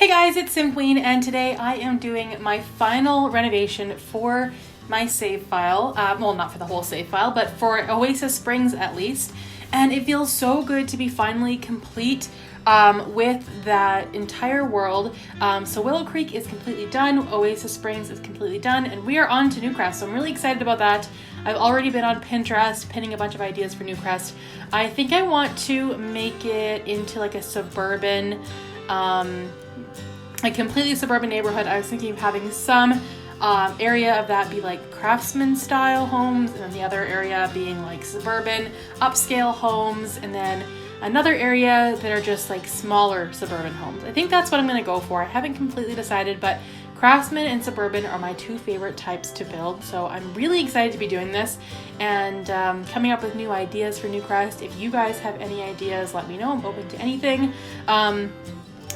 Hey guys, it's Sim Queen, and today I am doing my final renovation for my save file. Well, not for the whole save file, but for Oasis Springs at least. And it feels so good to be finally complete with that entire world. So Willow Creek is completely done, Oasis Springs is completely done, and we are on to Newcrest. So I'm really excited about that. I've already been on Pinterest pinning a bunch of ideas for Newcrest. I think I want to make it into like a suburban, a completely suburban neighborhood. I was thinking of having some area of that be like craftsman style homes, and then the other area being like suburban upscale homes, and then another area that are just like smaller suburban homes. I think that's what I'm going to go for. I haven't completely decided, but craftsman and suburban are my two favorite types to build. So I'm really excited to be doing this and coming up with new ideas for Newcrest. If you guys have any ideas, let me know. I'm open to anything.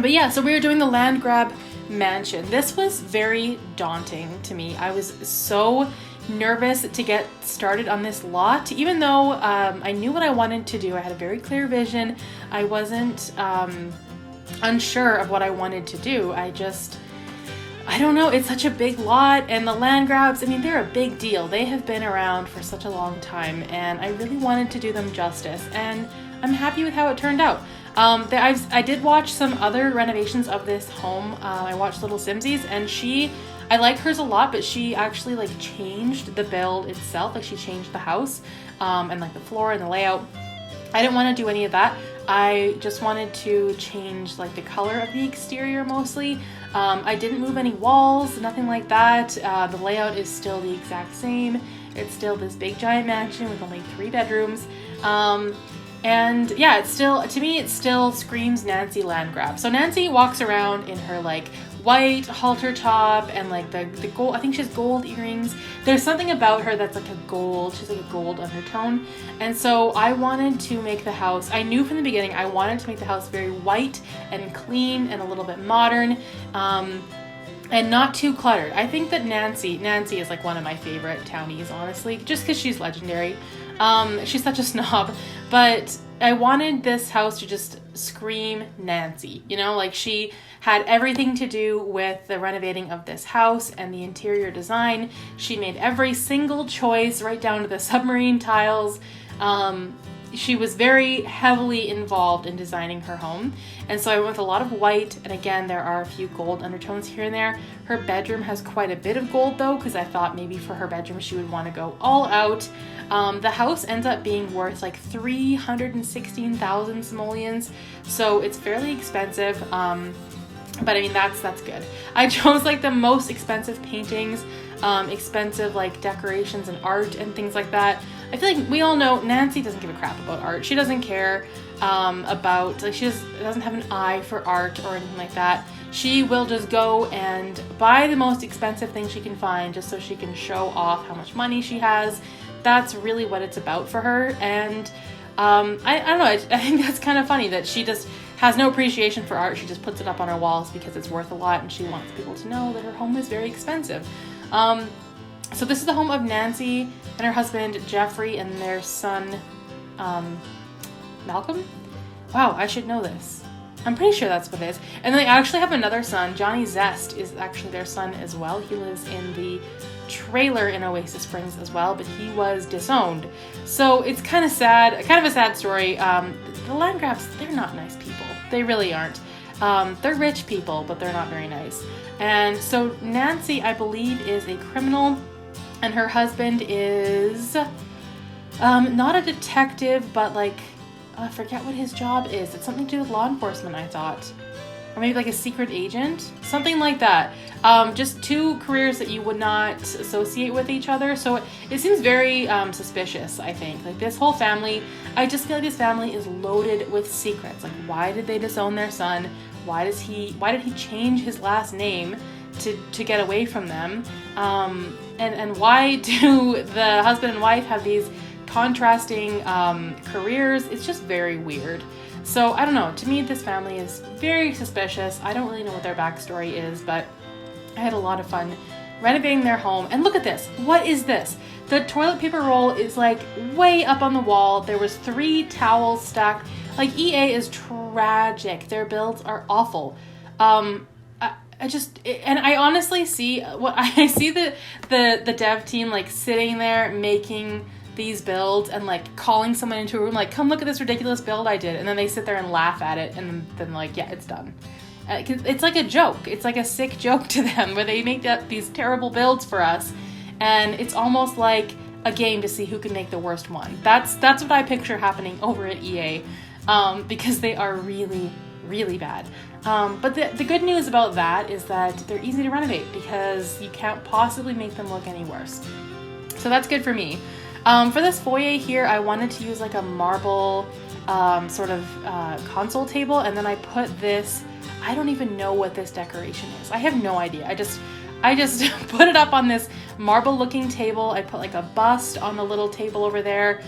But yeah, so we were doing the Landgraab mansion. This was very daunting to me. I was so nervous to get started on this lot, even though I knew what I wanted to do. I had a very clear vision. I wasn't unsure of what I wanted to do. I don't know, it's such a big lot, and the Landgraabs, I mean, they're a big deal. They have been around for such a long time, and I really wanted to do them justice, and I'm happy with how it turned out. I did watch some other renovations of this home. I watched Little Simsies, and I like hers a lot, but she actually like changed the build itself. Like she changed the house, and like the floor and the layout. I didn't want to do any of that. I just wanted to change like the color of the exterior mostly. I didn't move any walls, nothing like that. The layout is still the exact same. It's still this big giant mansion with only 3 bedrooms. And yeah, to me, it still screams Nancy Landgraab. So Nancy walks around in her like white halter top and like the gold, I think she has gold earrings. There's something about her that's like she's like a gold undertone. And so I wanted to make the house, I knew from the beginning, I wanted to make the house very white and clean and a little bit modern. And not too cluttered. I think that Nancy is like one of my favorite townies, honestly, just because she's legendary. She's such a snob, but I wanted this house to just scream Nancy, you know, like she had everything to do with the renovating of this house and the interior design. She made every single choice right down to the submarine tiles. She was very heavily involved in designing her home. And so I went with a lot of white, and again, there are a few gold undertones here and there. Her bedroom has quite a bit of gold though, because I thought maybe for her bedroom she would want to go all out. The house ends up being worth like 316,000 simoleons, so it's fairly expensive. But I mean, that's good. I chose like the most expensive paintings, expensive like decorations and art and things like that. I feel like we all know Nancy doesn't give a crap about art. She doesn't care about, like, she doesn't have an eye for art or anything like that. She will just go and buy the most expensive thing she can find just so she can show off how much money she has. That's really what it's about for her. And I don't know, I think that's kind of funny that she just has no appreciation for art. She just puts it up on her walls because it's worth a lot, and she wants people to know that her home is very expensive. So this is the home of Nancy and her husband Jeffrey and their son Malcolm. Wow, I should know this. I'm pretty sure that's what it is. And they actually have another son. Johnny Zest is actually their son as well. He lives in the trailer in Oasis Springs as well, but he was disowned. So it's kind of sad, kind of a sad story. The Landgraabs, they're not nice people. They really aren't. They're rich people, but they're not very nice. And so Nancy, I believe, is a criminal, and her husband is not a detective, but like, I forget what his job is. It's something to do with law enforcement, I thought. Or maybe like a secret agent, something like that. Just two careers that you would not associate with each other. So it seems very suspicious, I think. Like this whole family, I just feel like this family is loaded with secrets. Like, why did they disown their son? Why did he change his last name to get away from them? And why do the husband and wife have these contrasting careers? It's just very weird. So I don't know, to me this family is very suspicious. I don't really know what their backstory is, but I had a lot of fun renovating their home. And look at this, what is this? The toilet paper roll is like way up on the wall. There was 3 towels stacked. Like EA is tragic. Their builds are awful. and I honestly see what I see the dev team like sitting there making these builds and like calling someone into a room like, come look at this ridiculous build I did, and then they sit there and laugh at it, and then like, yeah, it's done. It's like a joke. It's like a sick joke to them where they make these terrible builds for us, and it's almost like a game to see who can make the worst one. That's what I picture happening over at EA, because they are really, really bad. But the good news about that is that they're easy to renovate because you can't possibly make them look any worse. So that's good for me. For this foyer here, I wanted to use like a marble sort of console table, and then I put this, I don't even know what this decoration is. I have no idea. I just put it up on this marble looking table. I put like a bust on the little table over there.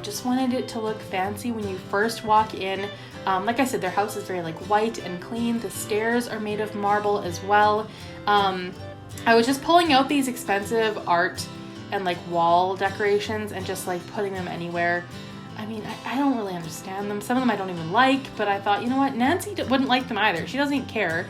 Just wanted it to look fancy when you first walk in. Like I said, their house is very like white and clean. The stairs are made of marble as well. I was just pulling out these expensive art and like wall decorations and just like putting them anywhere. I mean, I don't really understand them. Some of them I don't even like, but I thought, you know what, Nancy wouldn't like them either. She doesn't care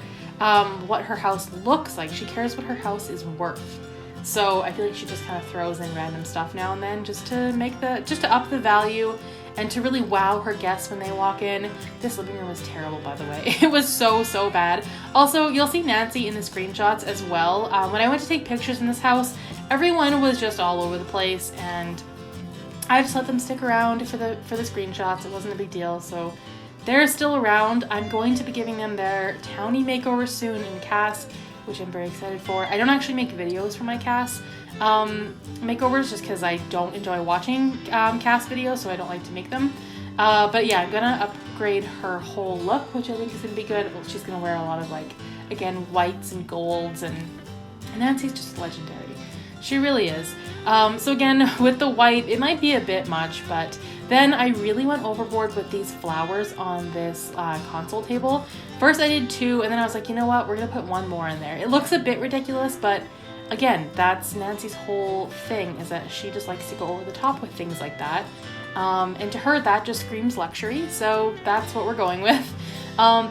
what her house looks like. She cares what her house is worth. So I feel like she just kind of throws in random stuff now and then just to up the value and to really wow her guests when they walk in. This living room was terrible, by the way. It was so bad. Also, you'll see Nancy in the screenshots as well. When I went to take pictures in this house, everyone was just all over the place, and I just let them stick around for the screenshots. It wasn't a big deal, so they're still around. I'm going to be giving them their townie makeover soon in Cass, which I'm very excited for. I don't actually make videos for my Cass makeovers just because I don't enjoy watching Cass videos, so I don't like to make them. But yeah, I'm gonna upgrade her whole look, which I think is gonna be good. She's gonna wear a lot of like, again, whites and golds, and Nancy's just legendary. She really is. So again, with the white, it might be a bit much, but then I really went overboard with these flowers on this console table. First I did 2, and then I was like, you know what, we're gonna put 1 more in there. It looks a bit ridiculous, but again, that's Nancy's whole thing, is that she just likes to go over the top with things like that. And to her, that just screams luxury, so that's what we're going with.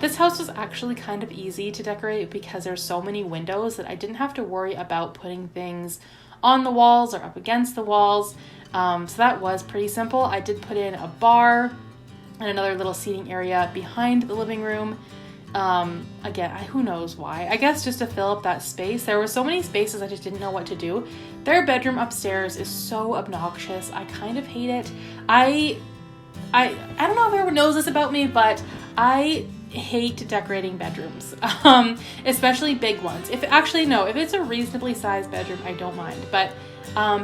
This house was actually kind of easy to decorate because there's so many windows that I didn't have to worry about putting things on the walls or up against the walls. So that was pretty simple. I did put in a bar and another little seating area behind the living room. Again, who knows why. I guess just to fill up that space. There were so many spaces I just didn't know what to do. Their bedroom upstairs is so obnoxious. I kind of hate it. I don't know if everyone knows this about me, but I hate decorating bedrooms, especially big ones. If it's a reasonably sized bedroom, I don't mind. But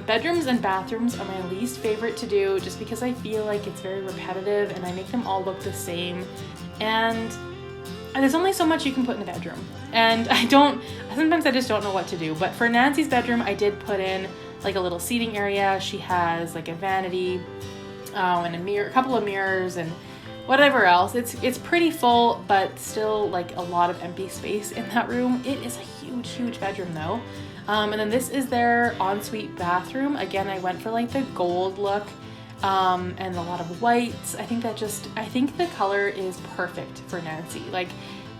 bedrooms and bathrooms are my least favorite to do, just because I feel like it's very repetitive and I make them all look the same. And there's only so much you can put in a bedroom. And sometimes I just don't know what to do. But for Nancy's bedroom, I did put in like a little seating area. She has like a vanity and a mirror, a couple of mirrors, and whatever else. It's pretty full, but still like a lot of empty space in that room. It is a huge bedroom though. And then this is their ensuite bathroom. Again, I went for like the gold look and a lot of whites. I think the color is perfect for Nancy. Like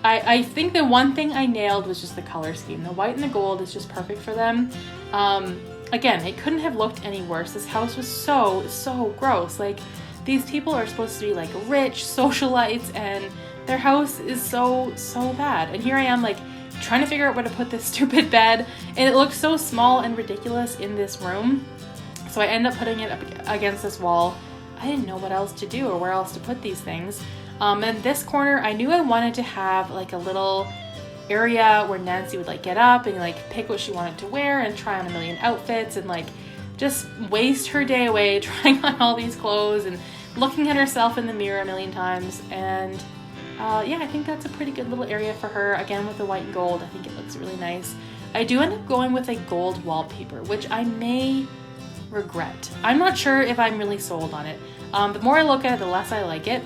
I think the one thing I nailed was just the color scheme. The white and the gold is just perfect for them. Again, it couldn't have looked any worse. This house was so gross. Like, these people are supposed to be like rich socialites, and their house is so bad. And here I am like trying to figure out where to put this stupid bed, and it looks so small and ridiculous in this room. So I end up putting it up against this wall. I didn't know what else to do or where else to put these things. And this corner, I knew I wanted to have like a little area where Nancy would like get up and like pick what she wanted to wear and try on a million outfits and like just waste her day away trying on all these clothes and looking at herself in the mirror a million times. And yeah, I think that's a pretty good little area for her. Again, with the white and gold, I think it looks really nice. I do end up going with a gold wallpaper, which I may regret. I'm not sure if I'm really sold on it. The more I look at it, the less I like it.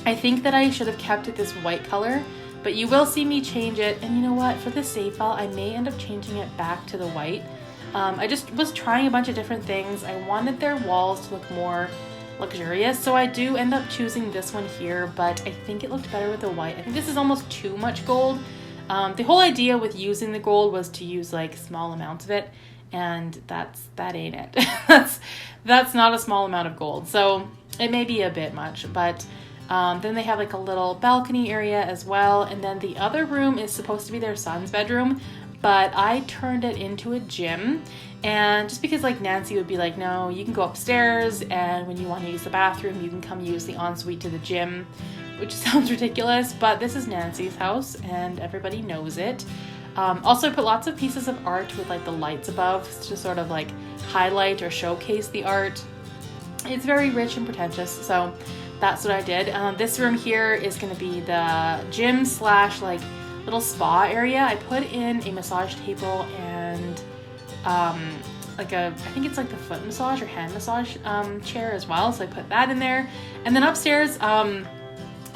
I think that I should have kept it this white color, but you will see me change it. And you know what? For the save file, I may end up changing it back to the white. I just was trying a bunch of different things. I wanted their walls to look more luxurious, so I do end up choosing this one here, but I think it looked better with the white. I think this is almost too much gold, The whole idea with using the gold was to use like small amounts of it, and that ain't it. that's not a small amount of gold. So it may be a bit much, but then they have like a little balcony area as well. And then the other room is supposed to be their son's bedroom, but I turned it into a gym. And just because like Nancy would be like, no, you can go upstairs, and when you want to use the bathroom, you can come use the ensuite to the gym, which sounds ridiculous, but this is Nancy's house and everybody knows it. Also, I put lots of pieces of art with like the lights above to sort of like highlight or showcase the art. It's very rich and pretentious, so that's what I did. This room here is going to be the gym slash like little spa area. I put in a massage table and like I think it's like the foot massage or hand massage chair as well, so I put that in there. And then upstairs,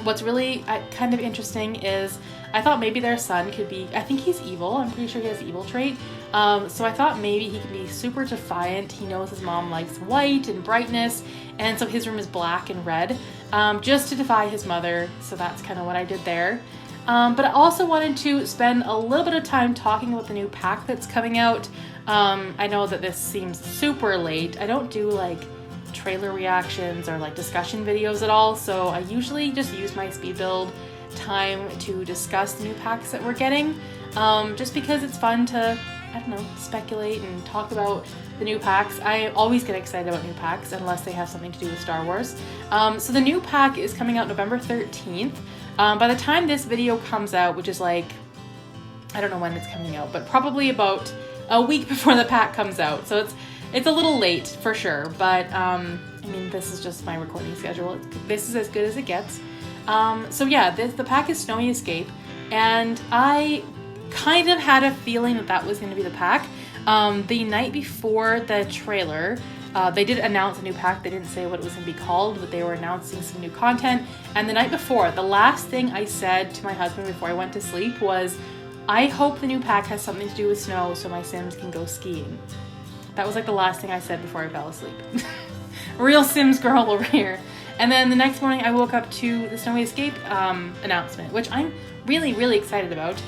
what's really kind of interesting is I thought maybe their son could be, I think he's evil, I'm pretty sure he has evil trait, so I thought maybe he could be super defiant. He knows his mom likes white and brightness, and so his room is black and red, just to defy his mother, so that's kind of what I did there. But I also wanted to spend a little bit of time talking about the new pack that's coming out. I know that this seems super late. I don't do like trailer reactions or like discussion videos at all, so I usually just use my speed build time to discuss the new packs that we're getting, just because it's fun to, I don't know, speculate and talk about the new packs. I always get excited about new packs unless they have something to do with Star Wars. So the new pack is coming out November 13th. By the time this video comes out, which is like, I don't know when it's coming out, but probably about a week before the pack comes out. So it's a little late for sure, but I mean, this is just my recording schedule. This is as good as it gets. So yeah, the pack is Snowy Escape, and I kind of had a feeling that was going to be the pack. The night before the trailer, they did announce a new pack. They didn't say what it was going to be called, but they were announcing some new content. And the night before, the last thing I said to my husband before I went to sleep was, I hope the new pack has something to do with snow so my Sims can go skiing. That was like the last thing I said before I fell asleep. Real Sims girl over here. And then the next morning I woke up to the Snowy Escape announcement, which I'm really, really excited about.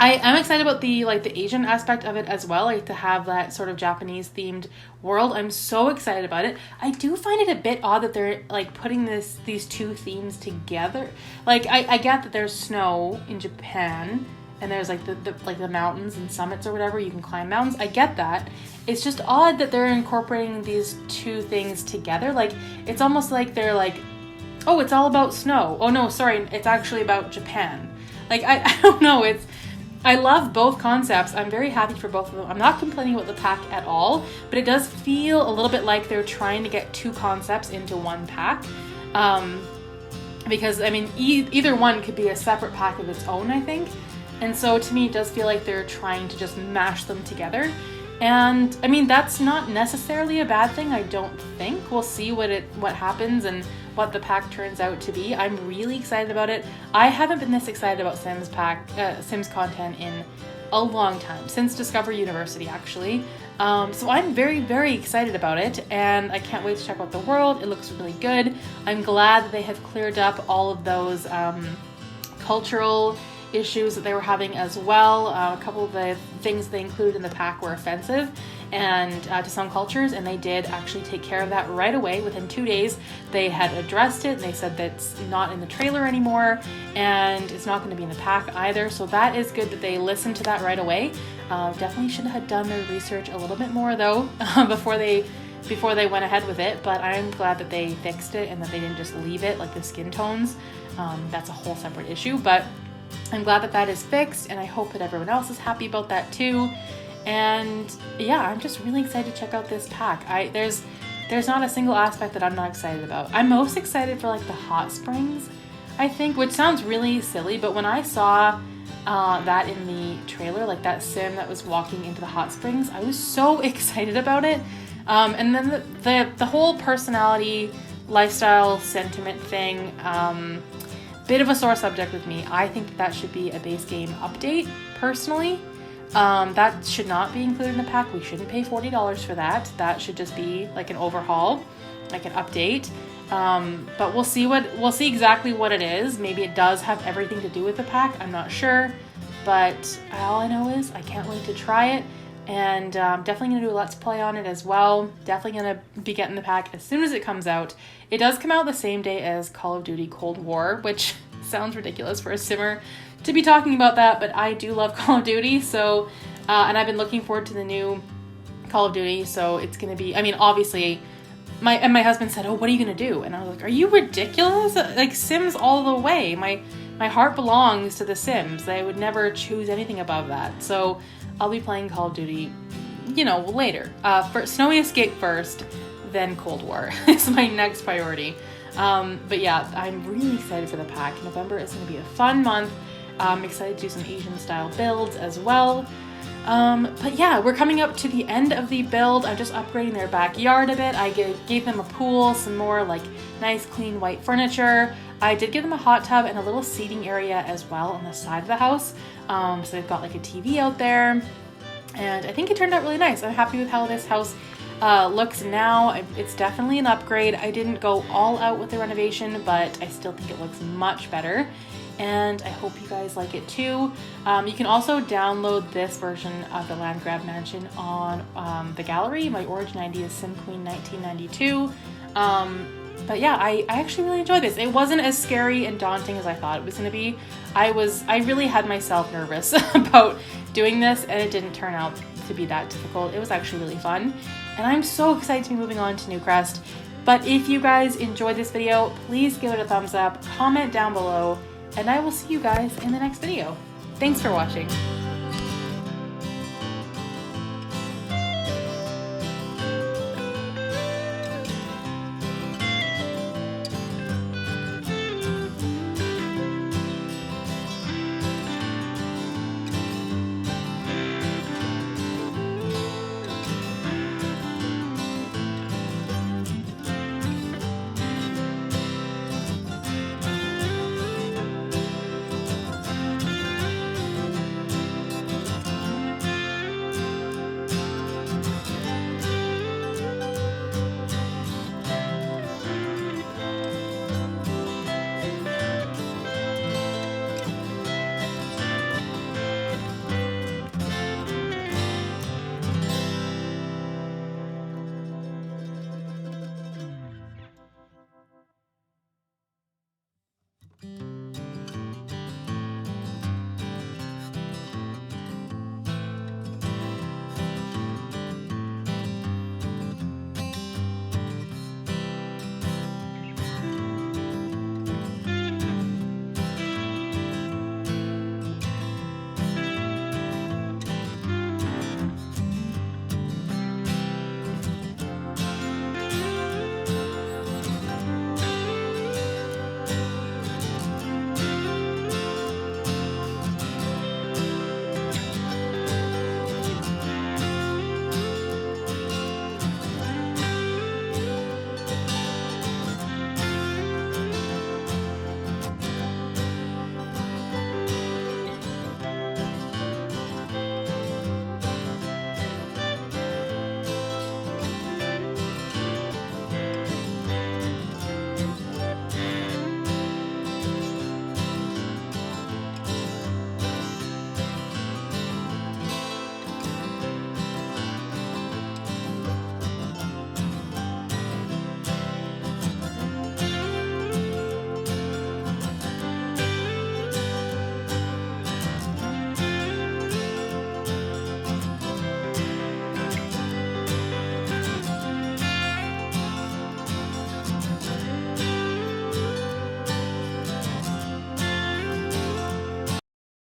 I'm excited about the Asian aspect of it as well, like to have that sort of Japanese themed world. I'm so excited about it. I do find it a bit odd that they're like putting these two themes together. Like I get that there's snow in Japan and there's like the mountains and summits or whatever, you can climb mountains. I get that. It's just odd that they're incorporating these two things together. Like it's almost like they're like, oh, it's all about snow. Oh no, sorry, it's actually about Japan. Like I don't know, I love both concepts. I'm very happy for both of them. I'm not complaining about the pack at all, but it does feel a little bit like they're trying to get two concepts into one pack. Because, I mean, either one could be a separate pack of its own, I think. And so to me, it does feel like they're trying to just mash them together. And, I mean, that's not necessarily a bad thing, I don't think. We'll see what happens and what the pack turns out to be. I'm really excited about it. I haven't been this excited about Sims content in a long time, since Discover University actually. So I'm very, very excited about it, and I can't wait to check out the world. It looks really good. I'm glad that they have cleared up all of those cultural issues that they were having as well. A couple of the things they included in the pack were offensive and to some cultures, and they did actually take care of that right away. Within 2 days they had addressed it, and they said that it's not in the trailer anymore and it's not going to be in the pack either, so that is good that they listened to that right away. Definitely should have done their research a little bit more though before they went ahead with it, but I'm glad that they fixed it and that they didn't just leave it like the skin tones. That's a whole separate issue, but I'm glad that that is fixed, and I hope that everyone else is happy about that too. And yeah, I'm just really excited to check out this pack. There's not a single aspect that I'm not excited about. I'm most excited for like the hot springs, I think, which sounds really silly, but when I saw that in the trailer, like that sim that was walking into the hot springs, I was so excited about it. And then the whole personality, lifestyle, sentiment thing, bit of a sore subject with me. I think that should be a base game update, personally. That should not be included in the pack. We shouldn't pay $40 for that. That should just be like an overhaul, like an update. But we'll see exactly what it is. Maybe it does have everything to do with the pack. I'm not sure, but all I know is I can't wait to try it, and definitely gonna do a Let's Play on it as well. Definitely gonna be getting the pack as soon as it comes out. It does come out the same day as Call of Duty Cold War, which sounds ridiculous for a simmer to be talking about that, but I do love Call of Duty, so and I've been looking forward to the new Call of Duty, so it's gonna be, I mean, obviously, my husband said, "Oh, what are you gonna do?" And I was like, "Are you ridiculous? Like, Sims all the way. My heart belongs to the Sims. I would never choose anything above that." So I'll be playing Call of Duty, you know, later. Snowy Escape first, then Cold War is my next priority. But yeah, I'm really excited for the pack. November is gonna be a fun month. I'm excited to do some Asian style builds as well. But yeah, we're coming up to the end of the build. I'm just upgrading their backyard a bit. I gave them a pool, some more like nice clean white furniture. I did give them a hot tub and a little seating area as well on the side of the house. So they've got like a TV out there, and I think it turned out really nice. I'm happy with how this house looks now. It's definitely an upgrade. I didn't go all out with the renovation, but I still think it looks much better. And I hope you guys like it too. You can also download this version of the Landgraab mansion on the gallery. My origin ID is SimQueen1992. But yeah, I actually really enjoyed this. It wasn't as scary and daunting as I thought it was gonna be. I really had myself nervous about doing this, and it didn't turn out to be that difficult. It was actually really fun. And I'm so excited to be moving on to Newcrest. But if you guys enjoyed this video, please give it a thumbs up, comment down below, and I will see you guys in the next video. Thanks for watching.